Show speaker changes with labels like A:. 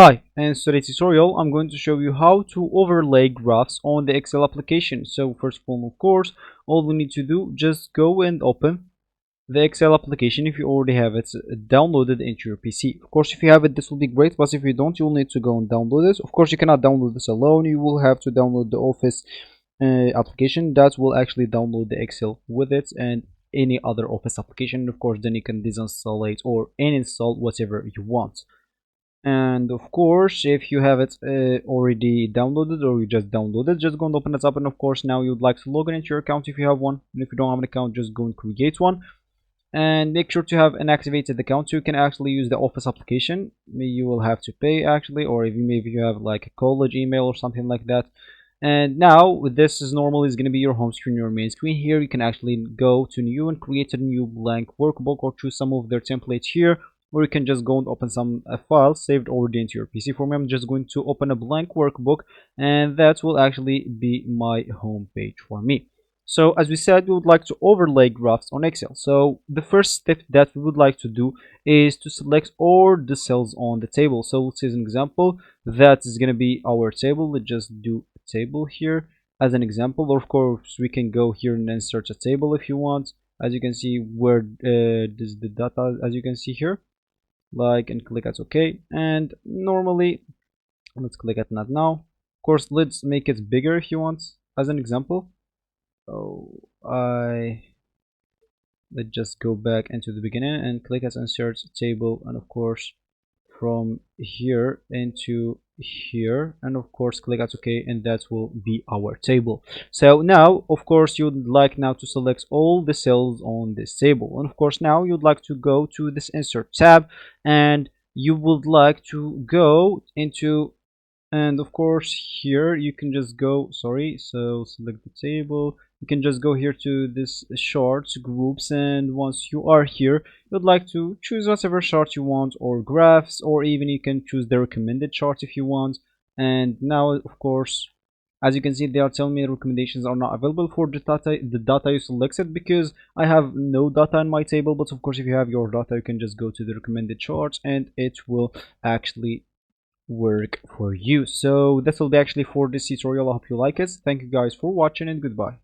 A: Hi, in today's tutorial I'm going to show you how to overlay graphs on the Excel application. So first of all, of course, all we need to do, just go and open the Excel application if you already have it downloaded into your PC. Of course, if you have it, this will be great, but if you don't, you'll need to go and download it. Of course, you cannot download this alone. You will have to download the Office application that will actually download the Excel with it and any other Office application. Of course, then you can disinstall it or uninstall whatever you want. And of course, if you have it already downloaded or you just downloaded, just go and open it up. And of course, now you'd like to log in into your account if you have one, and if you don't have an account, just go and create one and make sure to have an activated account so you can actually use the Office application. You will have to pay actually, or if you have like a college email or something like that. And now this is normally going to be your home screen, your main screen. Here you can actually go to new and create a new blank workbook or choose some of their templates here, or you can just go and open some file saved already into your PC. For me, I'm just going to open a blank workbook, and that will actually be my home page for me. So as we said, we would like to overlay graphs on Excel. So the first step that we would like to do is to select all the cells on the table. So let's say as an example, that is going to be our table. Let's just do a table here as an example. Of course, we can go here and insert a table if you want. As you can see, where this the data, as you can see here, like, and click at OK. And normally, let's click at not now. Of course, let's make it bigger if you want as an example. So let's just go back into the beginning and click as insert table, and of course from here into here, and of course click at OK, and that will be our table. So now of course you'd like now to select all the cells on this table, and of course now you'd like to go to this insert tab, and you would like to go into, and of course here you can just go, so select the table, you can just go here to this charts groups, and once you are here you'd like to choose whatever chart you want, or graphs, or even you can choose the recommended chart if you want. And now of course, as you can see, they are telling me the recommendations are not available for the data you selected, because I have no data in my table. But of course, if you have your data, you can just go to the recommended charts and it will actually work for you. So this will be actually for this tutorial. I hope you like it. Thank you guys for watching, and goodbye.